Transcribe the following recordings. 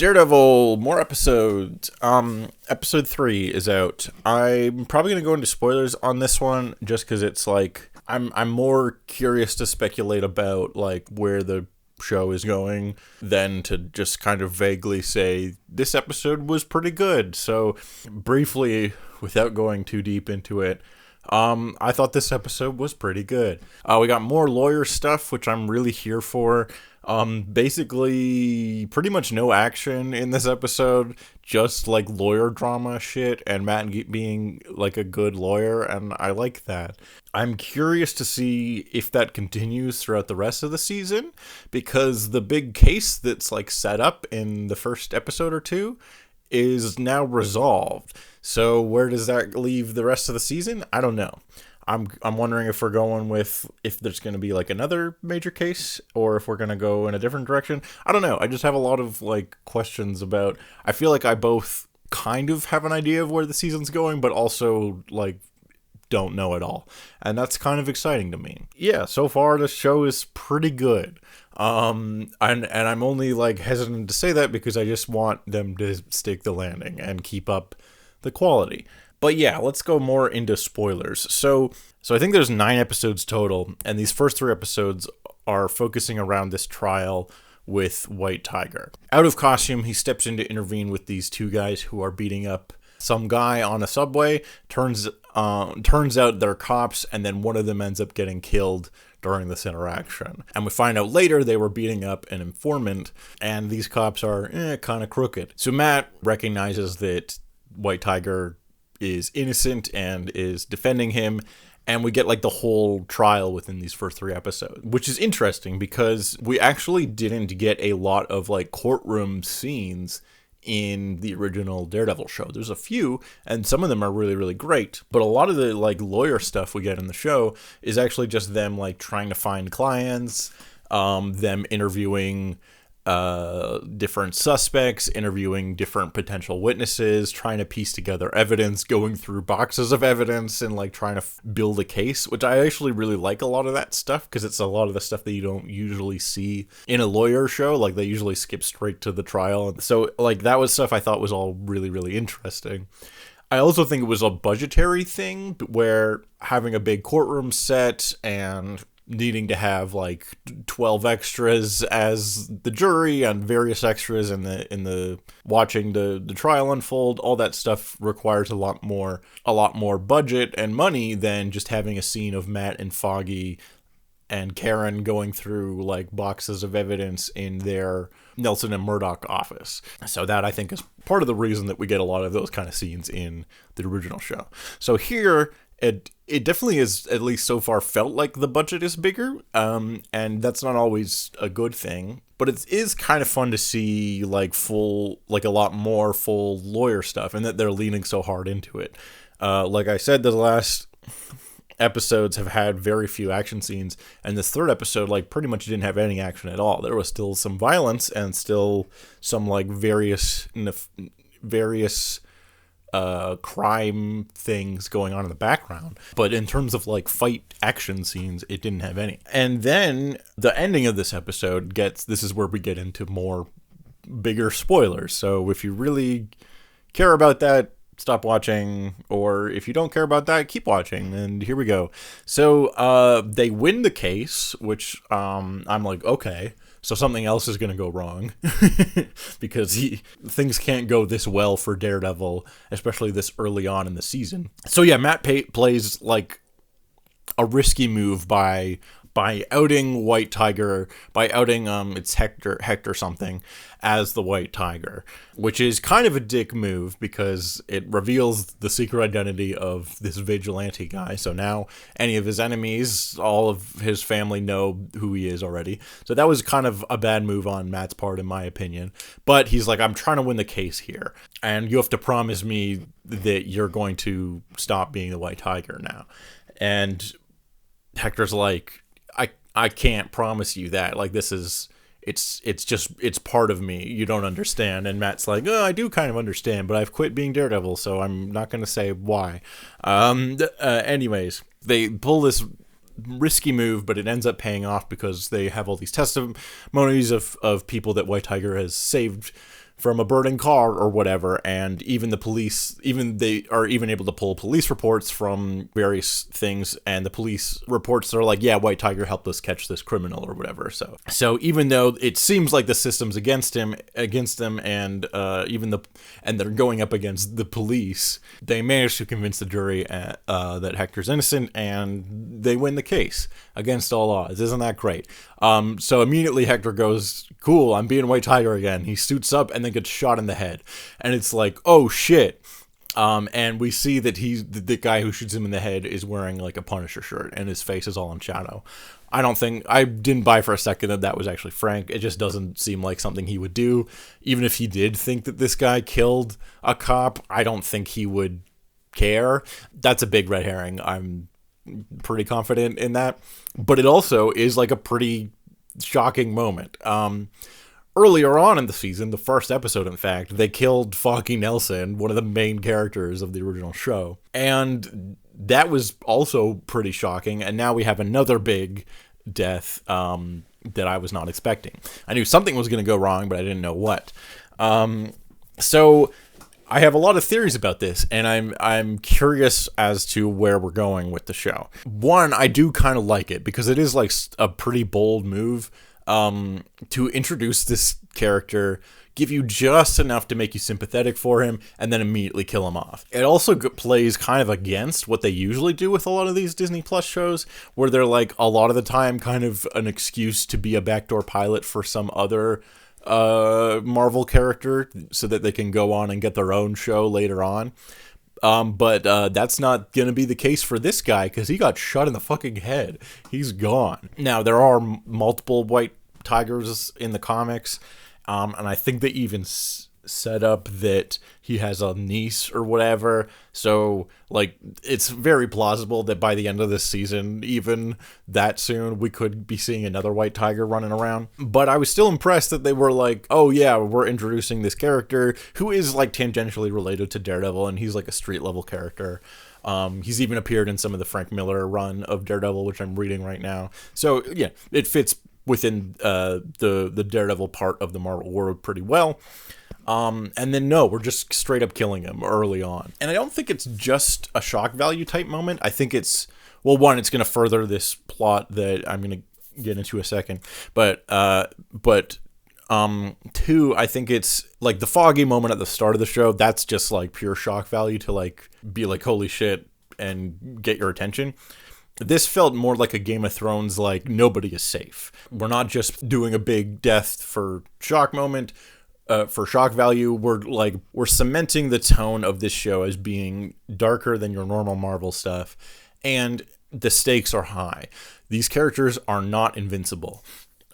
Daredevil, more episodes. Episode 3 is out. I'm probably gonna go into spoilers on this one, just because it's like I'm more curious to speculate about like where the show is going than to just kind of vaguely say this episode was pretty good. So briefly, without going too deep into it, I thought this episode was pretty good. We got more lawyer stuff, which I'm really here for. Basically pretty much no action in this episode, just like lawyer drama shit and Matt being like a good lawyer, and I like that. I'm curious to see if that continues throughout the rest of the season, because the big case that's like set up in the first episode or two is now resolved. So where does that leave the rest of the season? I don't know. I'm wondering if we're going with, if there's going to be like another major case, or if we're going to go in a different direction. I don't know. I just have a lot of like questions about, I feel like I both kind of have an idea of where the season's going, but also like don't know at all. And that's kind of exciting to me. Yeah, so far the show is pretty good. And I'm only like hesitant to say that because I just want them to stick the landing and keep up the quality. But yeah, let's go more into spoilers. So I think there's 9 episodes total, and these first 3 episodes are focusing around this trial with White Tiger. Out of costume, he steps in to intervene with these 2 guys who are beating up some guy on a subway. Turns out they're cops, and then one of them ends up getting killed during this interaction. And we find out later they were beating up an informant, and these cops are kind of crooked. So Matt recognizes that White Tiger is innocent and is defending him, and we get like the whole trial within these first 3 episodes, which is interesting because we actually didn't get a lot of like courtroom scenes in the original Daredevil show. There's a few, and some of them are really, really great, but a lot of the like lawyer stuff we get in the show is actually just them like trying to find clients, them interviewing different suspects, interviewing different potential witnesses, trying to piece together evidence, going through boxes of evidence, and like trying to build a case, which I actually really like a lot of that stuff, because it's a lot of the stuff that you don't usually see in a lawyer show. Like they usually skip straight to the trial. So like that was stuff I thought was all really, really interesting. I also think it was a budgetary thing where having a big courtroom set and needing to have like 12 extras as the jury and various extras in the watching the trial unfold, all that stuff requires a lot more budget and money than just having a scene of Matt and Foggy and Karen going through like boxes of evidence in their Nelson and Murdoch office. So that I think is part of the reason that we get a lot of those kind of scenes in the original show. So here it definitely is, at least so far, felt like the budget is bigger, and that's not always a good thing, but it is kind of fun to see like a lot more full lawyer stuff, and that they're leaning so hard into it. Like I said, the last episodes have had very few action scenes, and this 3rd episode like pretty much didn't have any action at all. There was still some violence and still some like various crime things going on in the background, but in terms of like fight action scenes, it didn't have any. And then the ending of this episode this is where we get into more bigger spoilers. So if you really care about that, stop watching, or if you don't care about that, keep watching. And here we go. So they win the case, which I'm like, okay, so something else is going to go wrong because things can't go this well for Daredevil, especially this early on in the season. So yeah, Matt plays like a risky move by outing White Tiger, by outing it's Hector something as the White Tiger, which is kind of a dick move because it reveals the secret identity of this vigilante guy. So now any of his enemies, all of his family know who he is already. So that was kind of a bad move on Matt's part, in my opinion. But he's like, I'm trying to win the case here, and you have to promise me that you're going to stop being the White Tiger now. And Hector's like, I can't promise you that. Like, this is, it's part of me. You don't understand. And Matt's like, oh, I do kind of understand, but I've quit being Daredevil, so I'm not going to say why. Anyways, they pull this risky move, but it ends up paying off because they have all these testimonies of people that White Tiger has saved from a burning car or whatever, and even the police, even they are even able to pull police reports from various things, and the police reports are like, yeah, White Tiger helped us catch this criminal or whatever. So even though it seems like the system's against them, and and they're going up against the police, they manage to convince the jury that Hector's innocent, and they win the case against all odds. Isn't that great? So immediately Hector goes, cool, I'm being White Tiger again. He suits up and then gets shot in the head. And it's like, oh shit. And we see that the guy who shoots him in the head is wearing like a Punisher shirt, and his face is all in shadow. I didn't buy for a second that was actually Frank. It just doesn't seem like something he would do. Even if he did think that this guy killed a cop, I don't think he would care. That's a big red herring. I'm pretty confident in that. But it also is like a pretty shocking moment. Earlier on in the season, the first episode, in fact, they killed Foggy Nelson, one of the main characters of the original show. And that was also pretty shocking. And now we have another big death that I was not expecting. I knew something was going to go wrong, but I didn't know what. So I have a lot of theories about this, and I'm curious as to where we're going with the show. One, I do kind of like it, because it is like a pretty bold move to introduce this character, give you just enough to make you sympathetic for him, and then immediately kill him off. It also plays kind of against what they usually do with a lot of these Disney Plus shows, where they're like a lot of the time kind of an excuse to be a backdoor pilot for some other Marvel character so that they can go on and get their own show later on. But that's not going to be the case for this guy, because he got shot in the fucking head. He's gone. Now, there are multiple White Tigers in the comics, and I think they even set up that he has a niece or whatever. So, like, it's very plausible that by the end of this season, even that soon, we could be seeing another White Tiger running around. But I was still impressed that they were like, oh yeah, we're introducing this character who is like tangentially related to Daredevil, and he's like a street level character. He's even appeared in some of the Frank Miller run of Daredevil, which I'm reading right now. So yeah, it fits within the Daredevil part of the Marvel world pretty well. And then no, we're just straight up killing him early on. And I don't think it's just a shock value type moment. I think it's, well, one, it's going to further this plot that I'm going to get into a second. But two, I think it's like the Foggy moment at the start of the show. That's just like pure shock value to like be like, holy shit, and get your attention. This felt more like a Game of Thrones, like nobody is safe. We're not just doing a big death for shock moment, for shock value. We're cementing the tone of this show as being darker than your normal Marvel stuff, and the stakes are high. These characters are not invincible.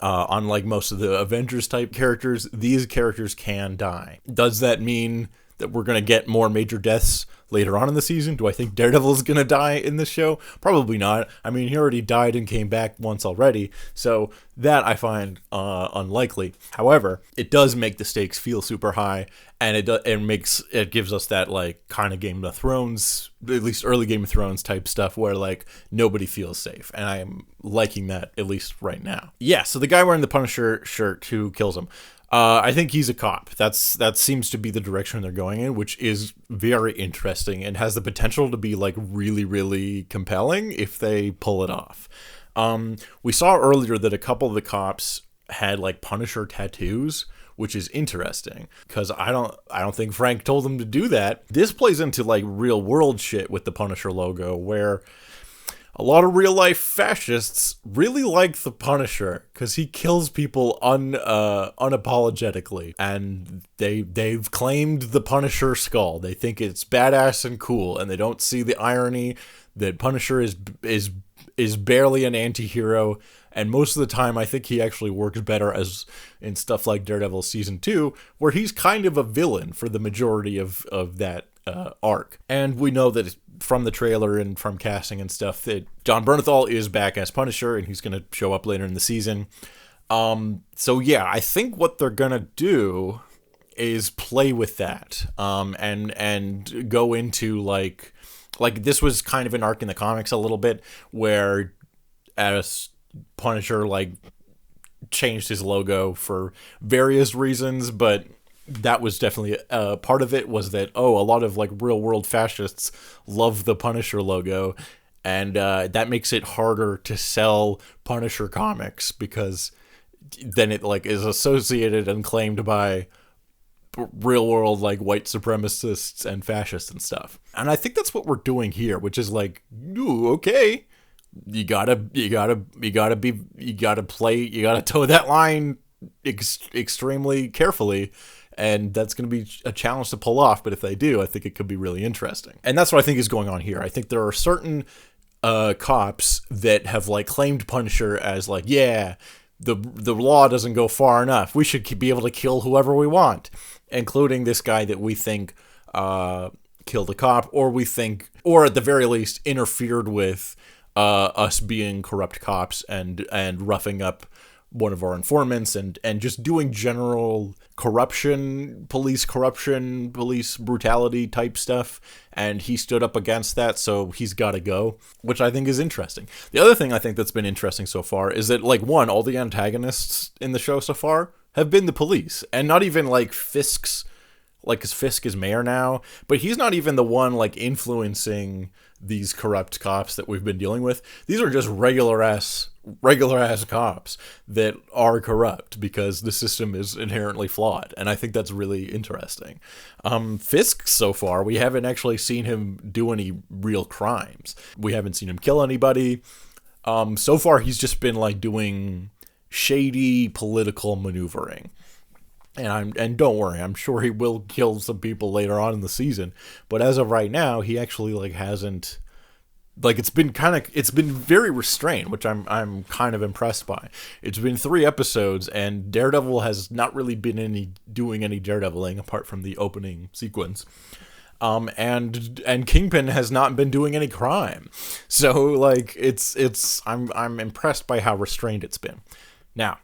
Unlike most of the Avengers type characters, these characters can die. Does that mean that we're going to get more major deaths later on in the season? Do I think Daredevil is going to die in this show? Probably not. I mean, he already died and came back once already, so that I find unlikely. However, it does make the stakes feel super high, and it gives us that like kind of Game of Thrones, at least early Game of Thrones type stuff, where like nobody feels safe, and I am liking that at least right now. Yeah, so the guy wearing the Punisher shirt who kills him, I think he's a cop. That seems to be the direction they're going in, which is very interesting and has the potential to be like really, really compelling if they pull it off. We saw earlier that a couple of the cops had like Punisher tattoos, which is interesting because I don't think Frank told them to do that. This plays into like real world shit with the Punisher logo, where a lot of real life fascists really like the Punisher because he kills people unapologetically, and they've claimed the Punisher skull. They think it's badass and cool, and they don't see the irony that Punisher is barely an anti-hero, and most of the time I think he actually works better as in stuff like Daredevil Season 2, where he's kind of a villain for the majority of that arc. And we know that from the trailer and from casting and stuff that John Bernthal is back as Punisher, and he's going to show up later in the season. So yeah, I think what they're going to do is play with that, and go into like this was kind of an arc in the comics a little bit, where as Punisher like changed his logo for various reasons, but that was definitely part of it, was that, a lot of like real world fascists love the Punisher logo, and that makes it harder to sell Punisher comics, because then it like is associated and claimed by real world like white supremacists and fascists and stuff. And I think that's what we're doing here, which is like, ooh, okay, you gotta toe that line extremely carefully, and that's going to be a challenge to pull off. But if they do, I think it could be really interesting. And that's what I think is going on here. I think there are certain cops that have like claimed Punisher as like, yeah, the law doesn't go far enough, we should be able to kill whoever we want, including this guy that we think killed a cop, or at the very least interfered with us being corrupt cops and roughing up one of our informants, and just doing general police brutality type stuff. And he stood up against that, so he's got to go, which I think is interesting. The other thing I think that's been interesting so far is that, like, one, all the antagonists in the show so far have been the police, and not even like Fisk's, like, because Fisk is mayor now, but he's not even the one like influencing these corrupt cops that we've been dealing with. These are just regular ass cops that are corrupt because the system is inherently flawed, and I think that's really interesting. Fisk, so far, we haven't actually seen him do any real crimes. We haven't seen him kill anybody. So far, he's just been like doing shady political maneuvering. And don't worry, I'm sure he will kill some people later on in the season. But as of right now, he actually like hasn't, like, it's been very restrained, which I'm kind of impressed by. It's been 3 episodes, and Daredevil has not really been doing any daredeviling apart from the opening sequence. And Kingpin has not been doing any crime. So like I'm impressed by how restrained it's been. Now,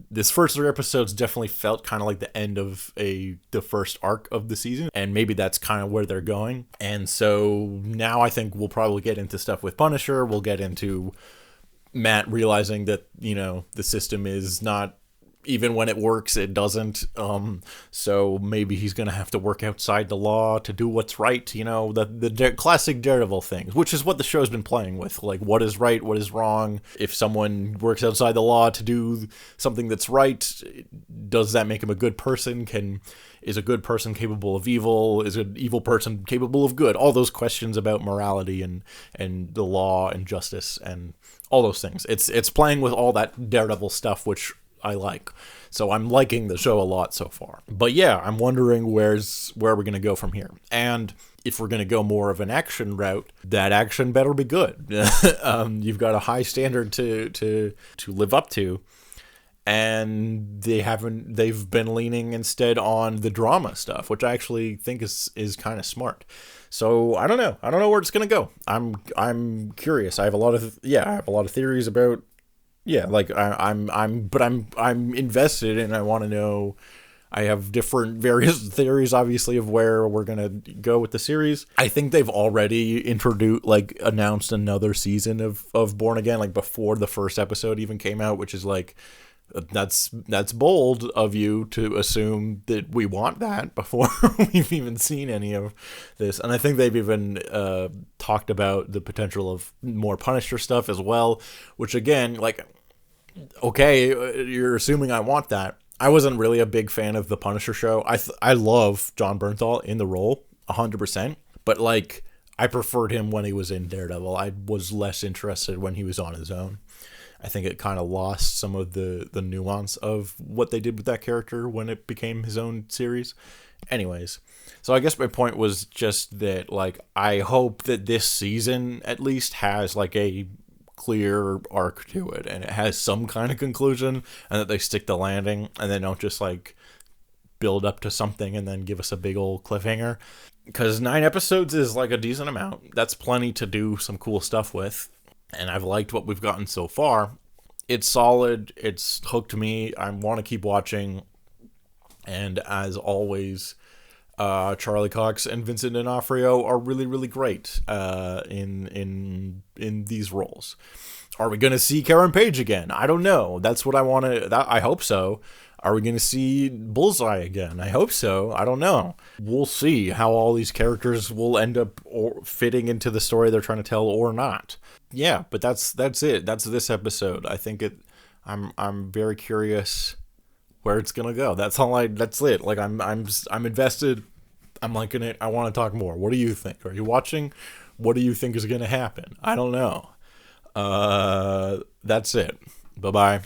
this first 3 episodes definitely felt kind of like the end of the first arc of the season, and maybe that's kind of where they're going. And so now I think we'll probably get into stuff with Punisher. We'll get into Matt realizing that, you know, the system is not, even when it works, it doesn't. So maybe he's going to have to work outside the law to do what's right. You know, the classic Daredevil things, which is what the show's been playing with. Like, what is right? What is wrong? If someone works outside the law to do something that's right, does that make him a good person? Is a good person capable of evil? Is an evil person capable of good? All those questions about morality and the law and justice and all those things. It's playing with all that Daredevil stuff, which I like. So I'm liking the show a lot so far. But yeah, I'm wondering where we're going to go from here. And if we're going to go more of an action route, that action better be good. You've got a high standard to live up to. And they've been leaning instead on the drama stuff, which I actually think is kind of smart. So I don't know where it's going to go. I'm curious. I have a lot of theories about, like I'm invested, and I want to know. I have various theories, obviously, of where we're gonna go with the series. I think they've already announced another season of Born Again, like before the first episode even came out, which is like, that's bold of you to assume that we want that before we've even seen any of this. And I think they've even talked about the potential of more Punisher stuff as well, which again, like, okay, you're assuming I want that. I wasn't really a big fan of the Punisher show. I love Jon Bernthal in the role 100%, but like, I preferred him when he was in Daredevil. I was less interested when he was on his own. I think it kind of lost some of the nuance of what they did with that character when it became his own series. Anyways, so I guess my point was just that, like, I hope that this season at least has like a clear arc to it, and it has some kind of conclusion, and that they stick the landing, and they don't just like build up to something and then give us a big old cliffhanger. Because 9 episodes is like a decent amount. That's plenty to do some cool stuff with. And I've liked what we've gotten so far. It's solid. It's hooked me. I want to keep watching. And as always, Charlie Cox and Vincent D'Onofrio are really, really great in these roles. Are we going to see Karen Page again? I don't know. That's what I want to. I hope so. Are we going to see Bullseye again? I hope so. I don't know. We'll see how all these characters will end up fitting into the story they're trying to tell or not. Yeah, but that's it. That's this episode. I think I'm very curious where it's gonna go. That's it. Like I'm invested. I'm liking it. I want to talk more. What do you think? Are you watching? What do you think is gonna happen? I don't know. That's it. Bye bye.